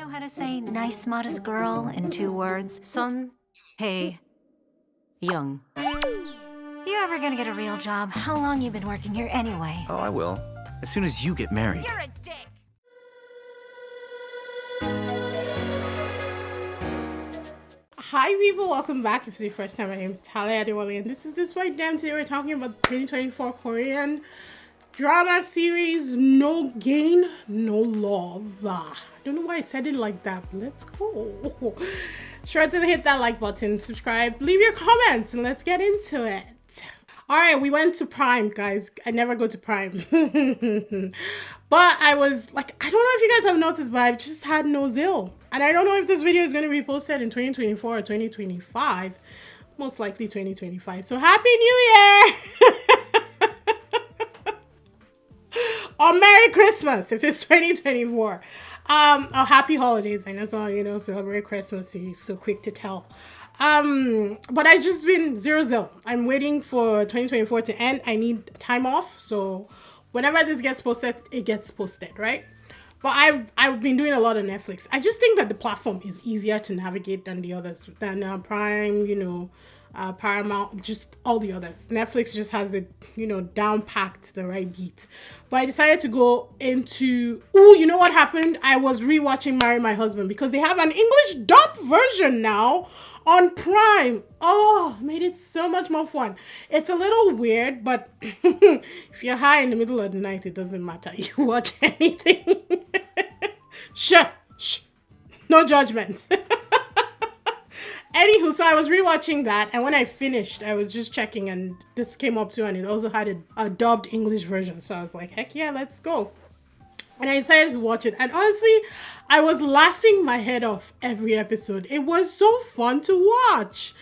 know how to say nice, modest girl in 2 words? Son, Hae-yeong. You ever gonna get a real job? How long you been working here anyway? Oh, I will. As soon as you get married. You're a dick! Hi people, welcome back. If it's your first time, my name is Hae-yeong and this is DISBYDEM. Today we're talking about the 2024 Korean drama series No Gain, No Love. I don't know why I said it like that, but let's go. Sure to hit that like button, subscribe, leave your comments, and let's get into it. All right, we went to Prime, guys. I never go to Prime. But I was like, I don't know if you guys have noticed, but I've just had no zeal. And I don't know if this video is going to be posted in 2024 or 2025. Most likely 2025. So Happy New Year! Or Merry Christmas if it's 2024. Or Happy Holidays. I know some of you celebrate Christmas. You're so quick to tell. But I just been zero zeal. I'm waiting for 2024 to end. I need time off, so whenever this gets posted, it gets posted, right? But I've been doing a lot of Netflix. I just think that the platform is easier to navigate than the others, than Prime, Paramount, just all the others. Netflix just has it, down packed the right beat. But I decided to go into, you know what happened? I was rewatching Marry My Husband because they have an English dub version now on Prime. Oh, made it so much more fun. It's a little weird, but if you're high in the middle of the night, it doesn't matter. You watch anything. Shh. No judgment. Anywho, so I was rewatching that, and when I finished, I was just checking, and this came up too, and it also had a dubbed English version. So I was like, heck yeah, let's go. And I decided to watch it. And honestly, I was laughing my head off every episode. It was so fun to watch.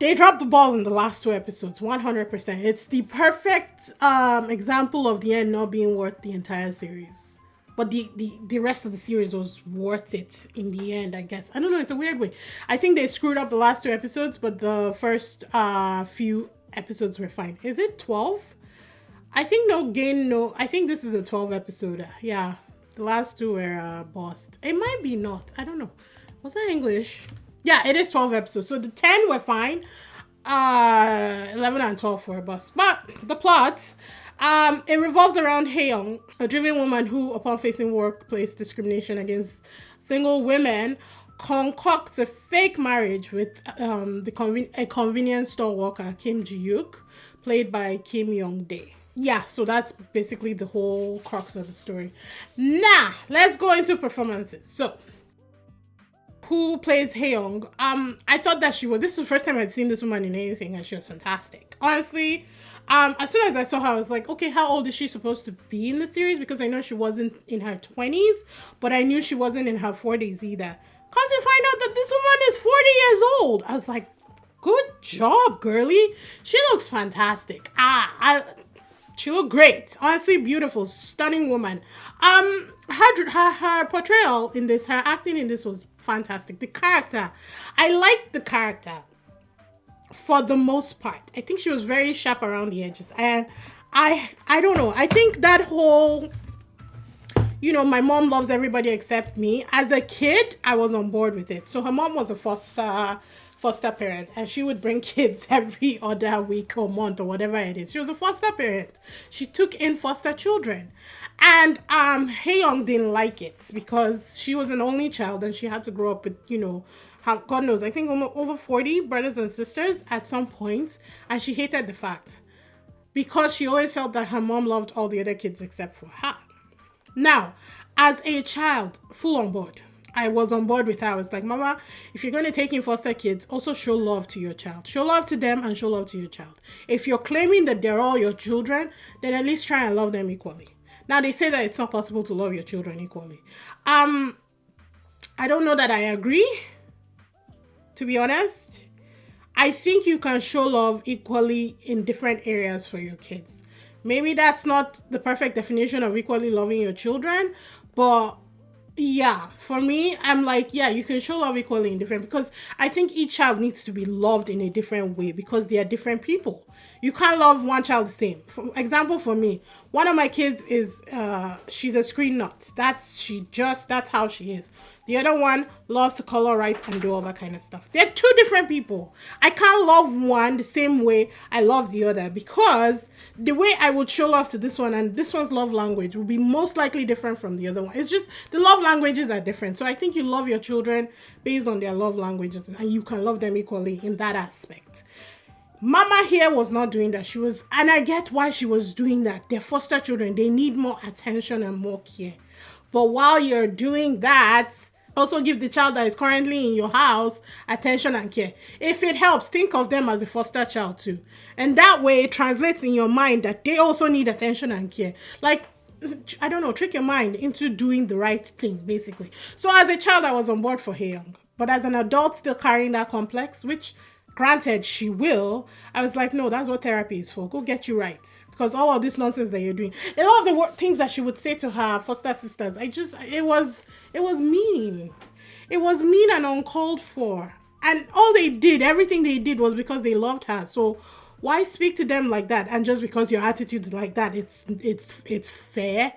They dropped the ball in the last 2 episodes, 100%. It's the perfect example of the end not being worth the entire series. But the rest of the series was worth it in the end, I guess. I don't know, it's a weird way. I think they screwed up the last 2 episodes, but the first few episodes were fine. Is it 12? I think I think this is a 12 episode. Yeah, the last 2 were bossed. It might be not. I don't know. Was that English? Yeah, it is 12 episodes. So the 10 were fine. 11 and 12 were bossed. But the plot, it revolves around Hae-yeong, a driven woman who, upon facing workplace discrimination against single women, concocts a fake marriage with a convenience store worker, Kim Ji-yook, played by Kim Young-dae. Yeah, so that's basically the whole crux of the story. Now, let's go into performances. So, who plays Hae-yeong? I thought that this is the first time I'd seen this woman in anything, and she was fantastic. Honestly, as soon as I saw her, I was like, okay, how old is she supposed to be in the series? Because I know she wasn't in her 20s, but I knew she wasn't in her 40s either. Come to find out that this woman is 40 years old. I was like, good job, girly. She looks fantastic. She looked great. Honestly, beautiful, stunning woman. Her portrayal in this, her acting in this was fantastic. The character, I liked the character for the most part. I think she was very sharp around the edges. And I don't know. I think that whole, my mom loves everybody except me. As a kid, I was on board with it. So her mom was a foster parent, and she would bring kids every other week or month or whatever it is. She was a foster parent. She took in foster children, and Hae-yeong didn't like it because she was an only child and she had to grow up with God knows, I think over 40 brothers and sisters at some point, and she hated the fact because she always felt that her mom loved all the other kids except for her. Now, as a child, full on board. I was on board with her. I was like, Mama, if you're going to take in foster kids, also show love to your child. Show love to them and show love to your child. If you're claiming that they're all your children, then at least try and love them equally. Now, they say that it's not possible to love your children equally. I don't know that I agree, to be honest. I think you can show love equally in different areas for your kids. Maybe that's not the perfect definition of equally loving your children, but Yeah, for me, I'm like, yeah, you can show love equally in different, because I think each child needs to be loved in a different way because they are different people. You can't love one child the same. For example, for me, one of my kids is she's a screen nut. That's how she is. The other one loves to color write and do all that kind of stuff. They're two different people. I can't love one the same way I love the other, because the way I would show love to this one and this one's love language will be most likely different from the other one. It's just the love languages are different. So I think you love your children based on their love languages, and you can love them equally in that aspect. Mama here was not doing that. And I get why she was doing that. They're foster children. They need more attention and more care. But while you're doing that, also give the child that is currently in your house attention and care. If it helps, think of them as a foster child too. And that way it translates in your mind that they also need attention and care. Like, I don't know, trick your mind into doing the right thing, basically. So as a child, I was on board for Hae-yeong. But as an adult still carrying that complex, which granted she will, I was like, no, that's what therapy is for. Go get you right. Because all of this nonsense that you're doing, a lot of the things that she would say to her foster sisters, it was mean. It was mean and uncalled for. And everything they did was because they loved her. So why speak to them like that? And just because your attitude is like that, it's fair?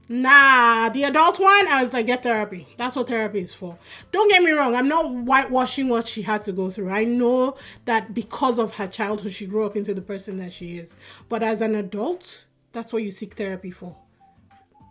Nah, the adult one, I was like, get therapy. That's what therapy is for. Don't get me wrong, I'm not whitewashing what she had to go through. I know that because of her childhood, she grew up into the person that she is. But as an adult, that's what you seek therapy for.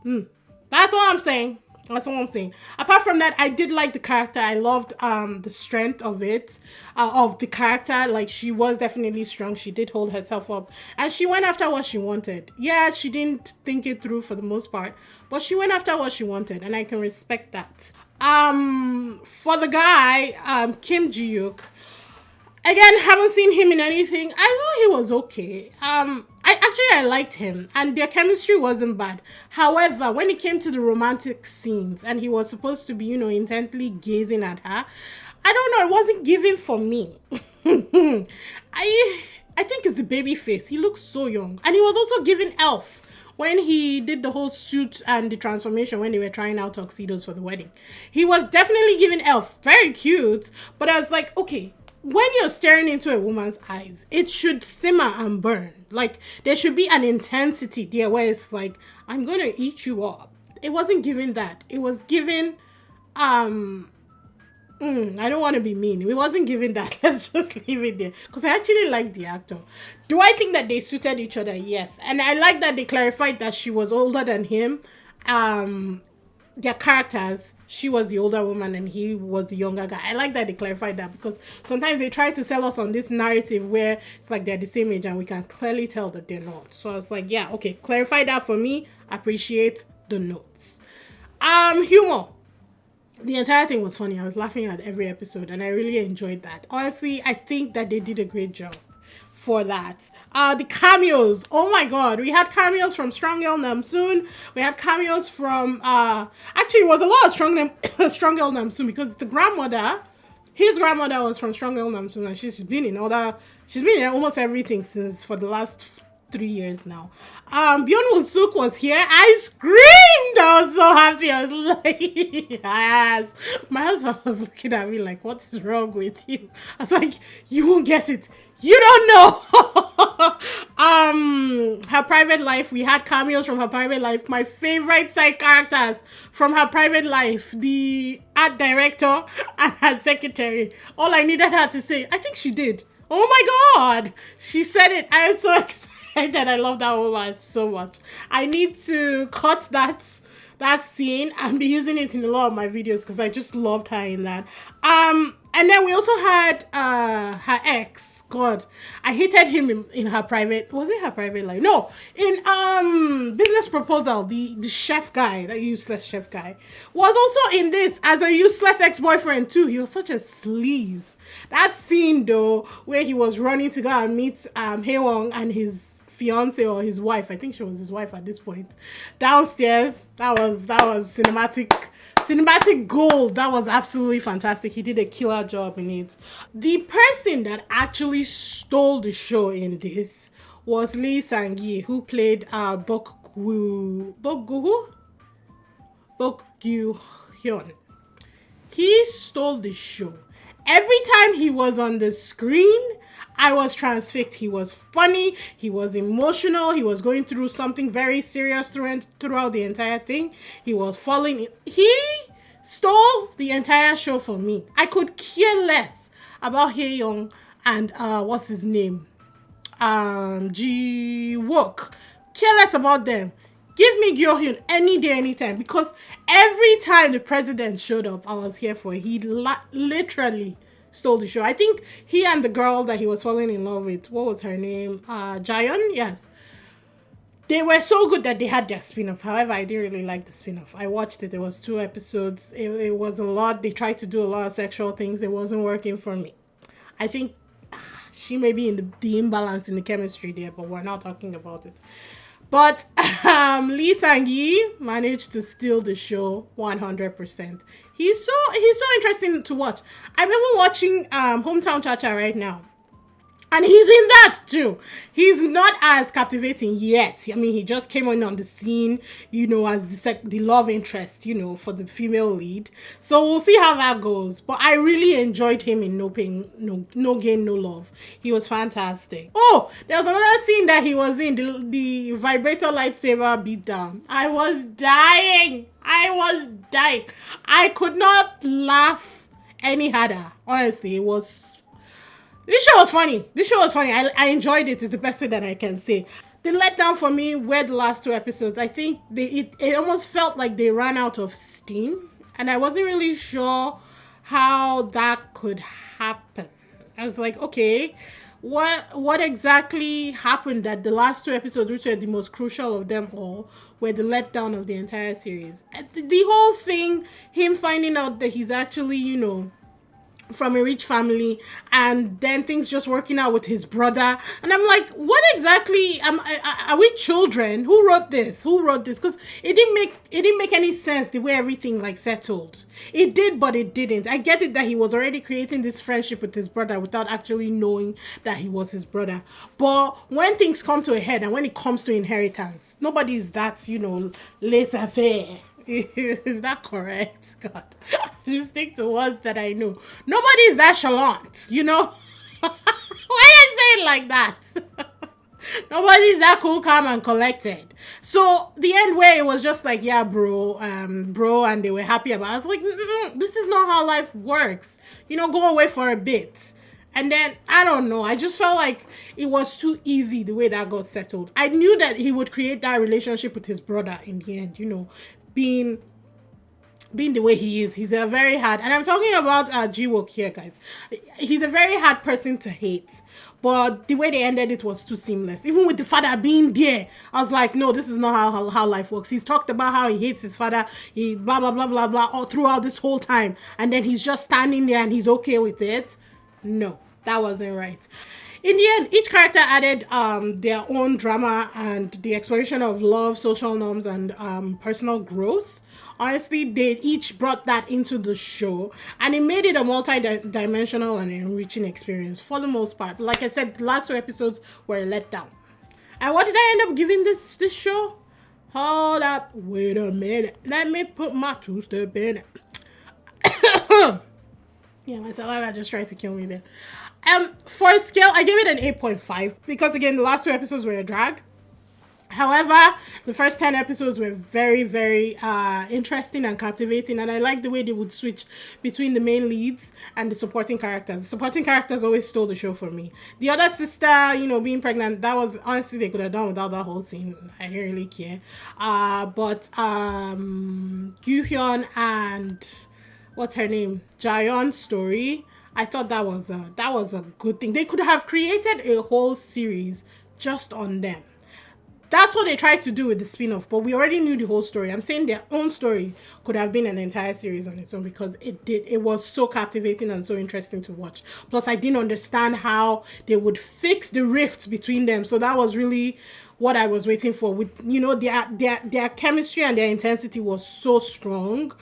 That's all I'm saying. That's all I'm saying. Apart from that, I did like the character. I loved the strength of it, of the character. Like, she was definitely strong. She did hold herself up. And she went after what she wanted. Yeah, she didn't think it through for the most part. But she went after what she wanted. And I can respect that. For the guy, Kim Ji-yook, again, haven't seen him in anything. I thought he was okay. I liked him, and their chemistry wasn't bad. However, when it came to the romantic scenes, and he was supposed to be, intently gazing at her, I don't know, it wasn't giving for me. I think it's the baby face. He looks so young, and he was also giving Elf when he did the whole suit and the transformation when they were trying out tuxedos for the wedding. He was definitely giving Elf. Very cute, but I was like, okay, when you're staring into a woman's eyes, it should simmer and burn. Like, there should be an intensity there where it's like, I'm gonna eat you up. It wasn't giving that. It was giving, I don't want to be mean. It wasn't giving that. Let's just leave it there. Because I actually liked the actor. Do I think that they suited each other? Yes. And I like that they clarified that she was older than him. Their characters, she was the older woman and he was the younger guy. I like that they clarified that, because sometimes they try to sell us on this narrative where it's like they're the same age and we can clearly tell that they're not. So I was like, yeah, okay, clarify that for me. Appreciate the notes. Humor. The entire thing was funny. I was laughing at every episode and I really enjoyed that. Honestly, I think that they did a great job for that. The cameos, oh my god, we had cameos from Strong Il Namsoon. We had cameos from actually it was a lot of Strong Il Namsoon, because the grandmother, his grandmother was from Strong Il Namsoon, and she's been in almost everything for the last 3 years now. Byung Woo Suk was here. I screamed. I was so happy. I was like, yes. My husband was looking at me like, what is wrong with you? I was like, you won't get it. You don't know. Her private life. We had cameos from her private life. My favorite side characters from her private life, the art director and her secretary. All I needed her to say, I think she did. Oh my god, she said it. I was so excited. I love that woman so much. I need to cut that scene and be using it in a lot of my videos because I just loved her in that. And then we also had her ex. God, I hated him in her private. Was it her private life? No, in Business Proposal, the chef guy, the useless chef guy, was also in this as a useless ex-boyfriend too. He was such a sleaze. That scene though, where he was running to go and meet Hae-yeong and his fiance or his wife, I think she was his wife at this point, downstairs, that was cinematic gold. That was absolutely fantastic. He did a killer job in it. The person that actually stole the show in this was Lee Sang-gi, who played Bok-gyu. Hyun. He stole the show. Every time he was on the screen, I was transfixed. He was funny. He was emotional. He was going through something very serious throughout the entire thing. He was falling. He stole the entire show for me. I could care less about Hae-yeong and what's his name? Ji-wook. Care less about them. Give me Gyo-hyun any day, anytime. Because every time the president showed up, I was here for it. He literally stole the show. I think he and the girl that he was falling in love with, what was her name? Jaeon? Yes. They were so good that they had their spin-off. However, I didn't really like the spin-off. I watched it. It was 2 episodes. It was a lot. They tried to do a lot of sexual things. It wasn't working for me. I think she may be in the imbalance in the chemistry there, but we're not talking about it. But Lee Sang-gi managed to steal the show 100%. He's so interesting to watch. I'm even watching Hometown Cha-Cha right now. And he's in that too. He's not as captivating yet. I mean, he just came on the scene, as the love interest, for the female lead. So we'll see how that goes. But I really enjoyed him in No Pain, No Gain, No Love. He was fantastic. Oh, there was another scene that he was in, the vibrator lightsaber beatdown. I was dying. I could not laugh any harder. Honestly, This show was funny. I enjoyed it. It's the best way that I can say. The letdown for me were the last 2 episodes. I think it almost felt like they ran out of steam. And I wasn't really sure how that could happen. I was like, okay, what exactly happened that the last 2 episodes, which were the most crucial of them all, were the letdown of the entire series? The whole thing, him finding out that he's actually, from a rich family, and then things just working out with his brother, and I'm like, what exactly are we children? Who wrote this? Because it didn't make any sense the way everything settled. It did, but it didn't. I get it that he was already creating this friendship with his brother without actually knowing that he was his brother. But when things come to a head, and when it comes to inheritance, nobody's that laissez-faire. Is that correct? God, just stick to words that I know. Nobody's that chalant, Why I say it like that? Nobody's that cool, calm, and collected. So the end where it was just like, yeah, bro, and they were happy about it. I was like, this is not how life works. Go away for a bit. And then, I don't know, I just felt like it was too easy the way that got settled. I knew that he would create that relationship with his brother in the end, being the way he is. He's a very hard, and I'm talking about Ji-wook here, guys. He's a very hard person to hate, but the way they ended it was too seamless. Even with the father being there, I was like, no, this is not how life works. He's talked about how he hates his father, he blah blah blah blah blah all throughout this whole time, and then he's just standing there and he's okay with it. No, that wasn't right. In the end, each character added their own drama and the exploration of love, social norms, and personal growth. Honestly, they each brought that into the show, and it made it a multi-dimensional and enriching experience for the most part. Like I said, the last 2 episodes were a letdown. And what did I end up giving this show? Hold up, wait a minute. Let me put my 2-step in it. Yeah, my saliva just tried to kill me there. For a scale, I gave it an 8.5 because, again, the last 2 episodes were a drag. However, the first 10 episodes were very, very interesting and captivating, and I like the way they would switch between the main leads and the supporting characters. The supporting characters always stole the show for me. The other sister, being pregnant, that was, honestly, they could have done without that whole scene. I didn't really care. But Gyu-hyun and what's her name? Jaeon's story, I thought that was a good thing. They could have created a whole series just on them. That's what they tried to do with the spin-off, but we already knew the whole story. I'm saying their own story could have been an entire series on its own because it was so captivating and so interesting to watch. Plus, I didn't understand how they would fix the rift between them. So that was really what I was waiting for. With their chemistry and their intensity was so strong.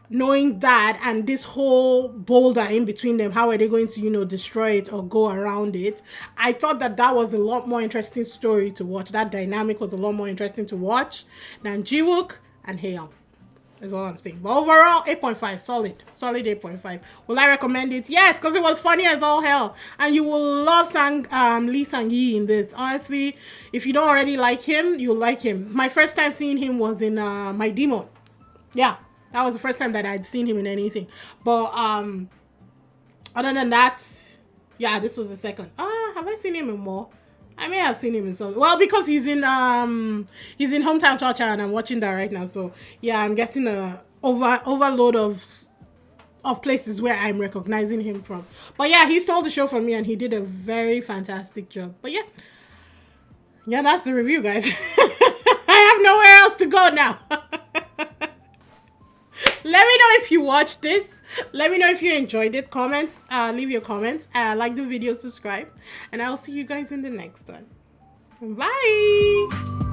Knowing that and this whole boulder in between them, how are they going to, destroy it or go around it? I thought that was a lot more interesting story to watch. That dynamic was a lot more interesting to watch than Ji-wook and Hae-yeong. Is all I'm saying. But overall, 8.5. Solid 8.5. Will I recommend it? Yes, because it was funny as all hell. And you will love Lee Sang-hee in this. Honestly, if you don't already like him, you'll like him. My first time seeing him was in My Demon. Yeah, that was the first time that I'd seen him in anything. But other than that, yeah, this was the second. Have I seen him in more? I may have seen him in some. Well, because he's in Hometown Cha-Cha and I'm watching that right now. So yeah, I'm getting a overload of places where I'm recognizing him from. But yeah, he stole the show from me and he did a very fantastic job. But yeah, that's the review, guys. I have nowhere else to go now. Let me know if you watched this. Let me know if you enjoyed it. Comments, leave your comments. Like the video, subscribe. And I'll see you guys in the next one. Bye!